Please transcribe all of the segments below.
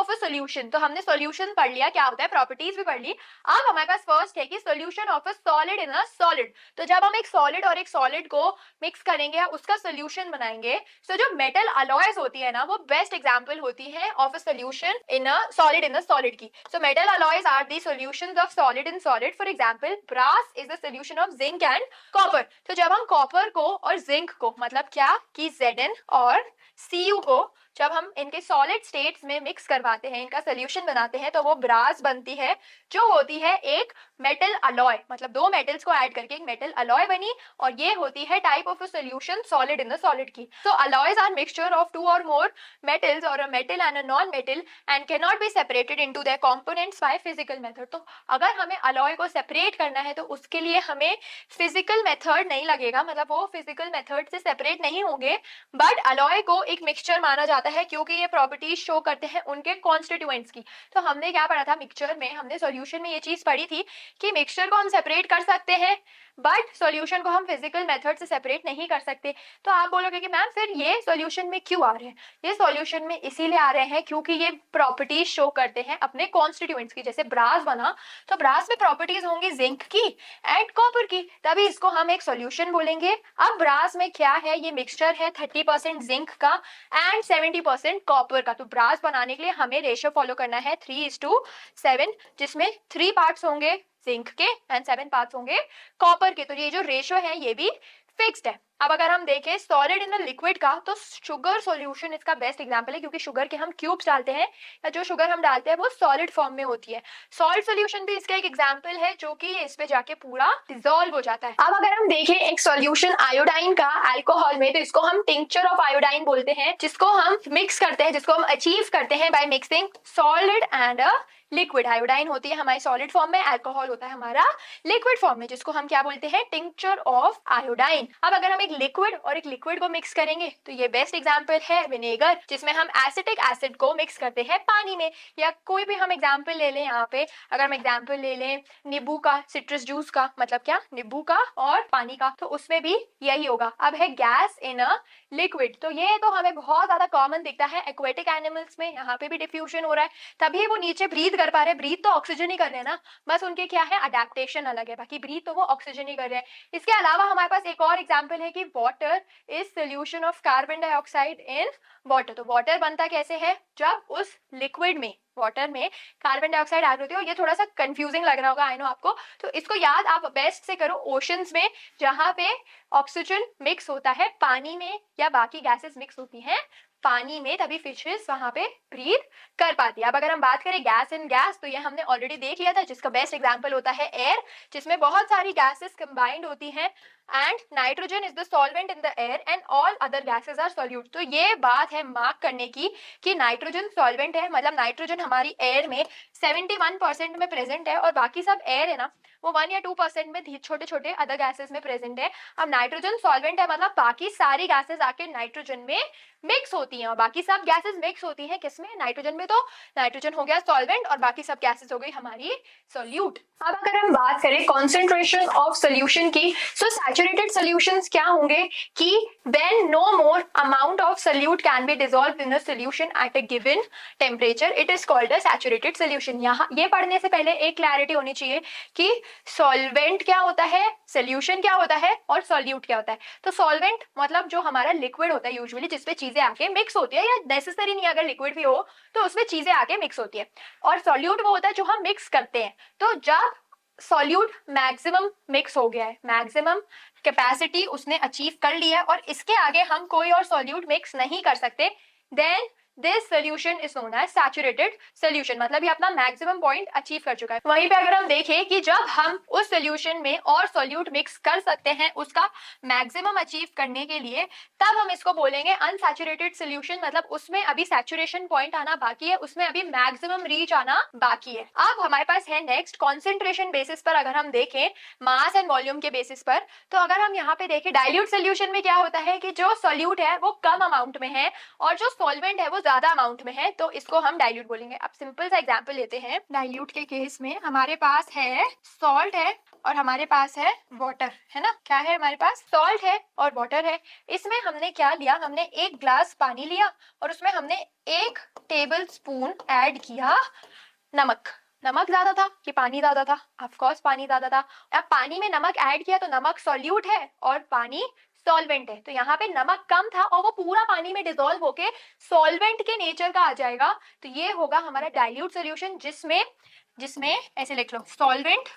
Of a solution, तो हमने solution पढ़ लिया, क्या होता है, प्रॉपर्टीज भी पढ़ ली। अब हमारे पास फर्स्ट है कि solution of a solid in a solid. तो जब हम एक सॉलिड और एक सॉलिड को मिक्स करेंगे, उसका सॉल्यूशन बनाएंगे, तो जो मेटल अलॉयज होती है ना, वो बेस्ट एग्जांपल होती है of a solution in a solid की। So metal alloys are the solutions of solid in solid. For example brass is the solution of zinc and copper. तो जब हम कॉपर को और जिंक को, मतलब क्या कि Zn और Cu को जब हम इनके सॉलिड स्टेट्स में मिक्स करवाते हैं, इनका सोल्यूशन बनाते हैं, तो वो ब्रास बनती है, जो होती है एक मेटल अलॉय, मतलब दो मेटल्स को ऐड करके एक मेटल अलॉय बनी, और ये होती है type of a solution solid in the solid की। So alloys are mixture of two or more metals or a metal and a non-metal and cannot be separated into their components by physical method। तो अगर हमें alloy को separate करना है तो उसके लिए हमें फिजिकल मेथड नहीं लगेगा, मतलब वो फिजिकल मेथड से सेपरेट नहीं होंगे, बट अलॉय को एक मिक्सचर माना जाता है क्योंकि ये प्रॉपर्टीज शो करते हैं उनके कॉन्स्टिट्यूएंट्स की। तो हमने क्या पढ़ा था मिक्सचर में, हमने सॉल्यूशन में ये चीज पढ़ी थी कि मिक्सचर को हम सेपरेट कर सकते हैं बट सॉल्यूशन को हम फिजिकल मेथड से सेपरेट नहीं कर सकते। तो आप बोलोगे कि मैम फिर ये सॉल्यूशन में क्यों आ रहे हैं? ये सॉल्यूशन में इसीलिए आ रहे हैं क्योंकि ये प्रॉपर्टीज शो करते हैं अपने कॉन्स्टिट्यूएंट्स की। जैसे ब्रास बना तो ब्रास में प्रॉपर्टीज होंगी जिंक की एंड कॉपर की, तभी इसको हम एक सॉल्यूशन बोलेंगे। अब ब्रास में क्या है, ये मिक्सचर है 30% जिंक का एंड 70% कॉपर का। तो ब्रास बनाने के लिए हमें रेशियो फॉलो करना है 3:7, जिसमें 3 पार्ट्स होंगे जिंक के एंड 7 पार्ट्स होंगे कॉपर के। तो ये जो रेशियो है ये भी फिक्स्ड है। अब अगर हम देखें सॉलिड इन द लिक्विड का, तो शुगर सॉल्यूशन इसका बेस्ट एग्जांपल है, क्योंकि शुगर के हम क्यूब्स डालते हैं या जो शुगर हम डालते हैं वो सॉलिड फॉर्म में होती है। सॉल्ट सॉल्यूशन भी इसका एक एग्जांपल है जो कि इस पे जाके पूरा डिसॉल्व हो जाता है। अब अगर हम देखें एक सॉल्यूशन आयोडाइन का अल्कोहल में, तो इसको हम टिंक्चर ऑफ आयोडाइन बोलते हैं, जिसको हम मिक्स करते हैं, जिसको हम अचीव करते हैं by mixing solid and a liquid. Iodine होती है हमारी सॉलिड फॉर्म में, अल्कोहल होता है हमारा लिक्विड फॉर्म में, जिसको हम क्या बोलते हैं, टिंक्चर ऑफ आयोडाइन। अब अगर हम एक लिक्विड और एक लिक्विड को मिक्स करेंगे तो ये बेस्ट एग्जांपल है विनेगर, जिसमें हम एसिटिक एसिड को मिक्स करते हैं पानी में। या कोई भी हम एग्जांपल ले लें, यहाँ पे अगर हम एग्जांपल ले लें नींबू का, सिट्रस जूस का, मतलब क्या, नींबू का और पानी का, तो उसमें भी यही होगा। अब है गैस इन अ लिक्विड, तो ये तो हमें बहुत ज्यादा कॉमन दिखता है एक्वेटिक एनिमल्स में, यहाँ पे भी डिफ्यूजन हो रहा है, तभी वो नीचे ब्रीथ कर पा रहे हैं। ब्रीथ तो ऑक्सीजन ही कर रहे हैं ना, बस उनके क्या है, अडेप्टेशन अलग है, बाकी ब्रीथ तो वो ऑक्सीजन ही कर रहे हैं। इसके अलावा हमारे पास एक और एग्जांपल है कि water is solution of carbon dioxide in water. तो वाटर बनता कैसे है, जब उस लिक्विड में, वाटर में कार्बन डाइऑक्साइड ऐड होती है। और ये थोड़ा सा कंफ्यूजिंग लग रहा होगा, आई नो आपको, तो इसको याद आप बेस्ट से करो ओशंस में, जहां पे ऑक्सीजन मिक्स होता है पानी में या बाकी गैसेस मिक्स होती हैं पानी में, तभी फिशेस वहां पे ब्रीथ कर पाती है। अब अगर हम बात करें गैस इन गैस, तो ये हमने ऑलरेडी देख लिया था, जिसका बेस्ट एग्जांपल होता है एयर, जिसमें बहुत सारी गैसेस कंबाइंड होती हैं and nitrogen is the solvent in the air and all other gases are solute. तो ये बात है मार्क करने की कि नाइट्रोजन सॉल्वेंट है, मतलब नाइट्रोजन हमारी एयर में 71% में प्रेजेंट है और बाकी सब एयर है ना, वो 1 या 2% में छोटे छोटे अदर गैसेस में प्रेजेंट है। अब नाइट्रोजन सॉल्वेंट है, मतलब बाकी सारी गैसेस आके नाइट्रोजन में मिक्स होती हैं, और बाकी सब गैसेस मिक्स होती हैं किसमें, नाइट्रोजन में। तो नाइट्रोजन हो गया सॉल्वेंट और बाकी सब गैसेस हो गई हमारी सॉल्यूट। अब अगर हम बात करें कॉन्सेंट्रेशन ऑफ सोल्यूशन की, सो सैचुरेटेड सॉल्यूशंस क्या होंगे कि when no more amount of solute can be dissolved in a solution at a given temperature, it is called a saturated solution. यहाँ ये पढ़ने से पहले एक क्लैरिटी होनी चाहिए कि सॉल्वेंट क्या होता है, सोल्यूशन क्या होता है और सॉल्यूट क्या होता है। तो सॉल्वेंट मतलब जो हमारा लिक्विड होता है यूजुअली, जिसपे चीजें आके मिक्स होती है, या नेसेसरी नहीं अगर लिक्विड भी हो तो उसमें चीजें आके मिक्स होती है, और सॉल्यूट वो होता है जो हम मिक्स करते हैं। तो जब सॉल्यूट मैक्सिमम मिक्स हो गया है, मैक्सिमम कैपेसिटी उसने अचीव कर लिया है और इसके आगे हम कोई और सॉल्यूट मिक्स नहीं कर सकते, then this solution is known as saturated solution, मतलब ये अपना मैक्सिमम पॉइंट अचीव कर चुका है। वहीं पे अगर हम देखें कि जब हम उस सोल्यूशन में और सॉल्यूट मिक्स कर सकते हैं उसका मैक्सिमम अचीव करने के लिए, तब हम इसको बोलेंगे अनसैचुरेटेड सोल्यूशन, मतलब उसमें अभी सैचुरेशन पॉइंट आना बाकी है, उसमें अभी मैक्सिमम रीच आना बाकी है। अब हमारे पास है नेक्स्ट कॉन्सेंट्रेशन बेसिस पर, अगर हम देखें मास एंड वॉल्यूम के बेसिस पर, तो अगर हम यहाँ पे देखें डाइल्यूट सोल्यूशन में क्या होता है कि जो सॉल्यूट है वो कम अमाउंट में है और जो सॉल्वेंट है वो ज्यादा अमाउंट में है तो इसको हम डाइल्यूट बोलेंगे। अब सिंपल सा एग्जांपल लेते हैं। डाइल्यूट के केस में हमारे पास है सॉल्ट है और हमारे पास है वाटर, है ना। क्या है हमारे पास? सॉल्ट है और वाटर है। इसमें हमने क्या लिया, हमने 1 ग्लास पानी लिया और उसमें हमने 1 टेबल स्पून ऐड किया नमक। नमक ज्यादा था कि पानी ज्यादा था? ऑफ कोर्स पानी ज्यादा था। अब पानी में नमक ऐड किया तो नमक सॉल्यूट है और पानी सॉल्वेंट है, तो यहाँ पे नमक कम था और वो पूरा पानी में डिसॉल्व होके सॉल्वेंट के नेचर का आ जाएगा। तो ये होगा हमारा डाइल्यूट सॉल्यूशन, जिसमें जिसमें ऐसे लिख लो, solvent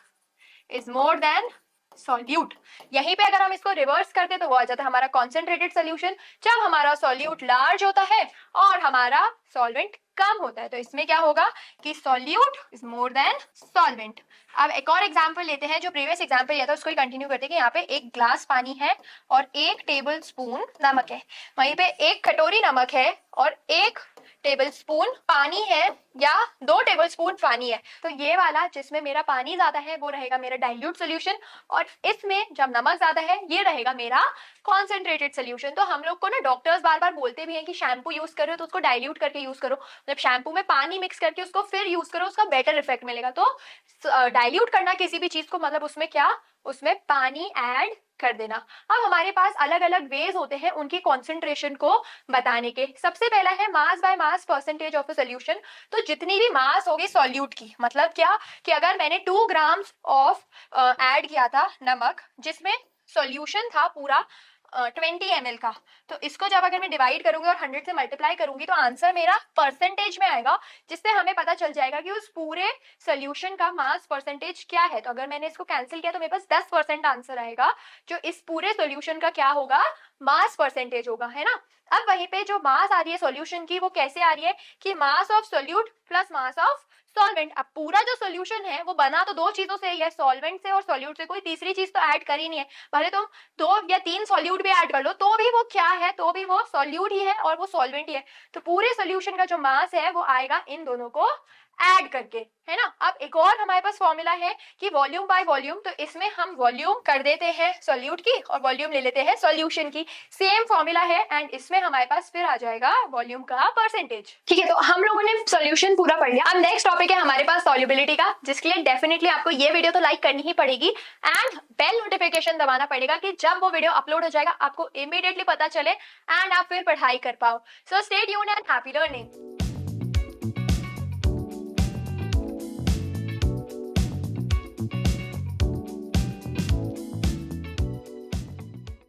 is more than solute. यहीं पे अगर हम इसको रिवर्स करते तो वो आ जाता है हमारा कॉन्सेंट्रेटेड सॉल्यूशन, जब हमारा सॉल्यूट लार्ज होता है और हमारा सॉल्वेंट कम होता है। तो इसमें क्या होगा कि solute is more then solvent. अब एक और एग्जांपल लेते हैं, जो प्रीवियस एग्जांपल लिया था उसको ही कंटिन्यू करते हैं कि यहाँ पे 1 ग्लास पानी है और 1 टेबल स्पून नमक है। वहीं पे 1 कटोरी नमक है और 1 टेबल स्पून पानी है या 2 टेबल स्पून पानी है। तो ये वाला जिसमें मेरा पानी ज्यादा है वो रहेगा मेरा डाइल्यूट सोल्यूशन, और इसमें जब नमक ज्यादा है ये रहेगा मेरा कॉन्सेंट्रेटेड सोल्यूशन। तो हम लोग को ना डॉक्टर्स बार बार बोलते भी हैं कि शैम्पू यूज करो तो उसको डाइल्यूट करके यूज करो, मतलब शैम्पू में पानी मिक्स करके उसको फिर यूज करो, उसका बेटर इफेक्ट मिलेगा। तो डाइल्यूट करना किसी भी चीज को, मतलब उसमें क्या, उसमें पानी ऐड कर देना। अब हमारे पास अलग अलग वेज होते हैं उनकी कॉन्सेंट्रेशन को बताने के। सबसे पहला है mass by mass percentage of a solution. तो जितनी भी मास होगी सॉल्यूट की, मतलब क्या कि अगर मैंने 2 ग्राम्स ऑफ ऐड किया था नमक, जिसमें सॉल्यूशन था पूरा 20 ml का, तो इसको जब अगर मैं डिवाइड करूंगी और 100 से मल्टीप्लाई करूंगी तो आंसर मेरा परसेंटेज में आएगा, जिससे हमें पता चल जाएगा कि उस पूरे सोल्यूशन का मास परसेंटेज क्या है। तो अगर मैंने इसको कैंसिल किया तो मेरे पास 10% आंसर आएगा, जो इस पूरे सोल्यूशन का क्या होगा, मास परसेंटेज होगा, है ना। अब वहीं पे जो मास आ रही है सोल्यूशन की वो कैसे आ रही है कि mass of solute plus mass of solvent. अब पूरा जो सोल्यूशन है वो बना तो 2 चीजों से ही है, सॉल्वेंट से और सोल्यूट से, कोई तीसरी चीज तो ऐड कर ही नहीं है। भले तुम 2 या 3 सॉल्यूट भी ऐड कर लो तो भी वो क्या है, तो भी वो सॉल्यूट ही है और वो सॉल्वेंट ही है। तो पूरे सोल्यूशन का जो मास है वो आएगा इन दोनों को ऐड करके, है ना। अब एक और हमारे पास फॉर्मूला है कि वॉल्यूम बाय वॉल्यूम, तो इसमें हम वॉल्यूम कर देते हैं सॉल्यूट की और वॉल्यूम ले लेते हैं सॉल्यूशन की। सेम फॉर्मूला है एंड इसमें हमारे पास फिर आ जाएगा वॉल्यूम का परसेंटेज। ठीक है, तो हम लोगों ने सॉल्यूशन पूरा पढ़ लिया। अब नेक्स्ट टॉपिक है हमारे पास सॉल्युबिलिटी का, जिसके लिए डेफिनेटली आपको ये वीडियो तो लाइक करनी ही पड़ेगी एंड बेल नोटिफिकेशन दबाना पड़ेगा कि जब वो वीडियो अपलोड हो जाएगा आपको इमीडिएटली पता चले एंड आप फिर पढ़ाई कर पाओ। So stay tuned and happy learning.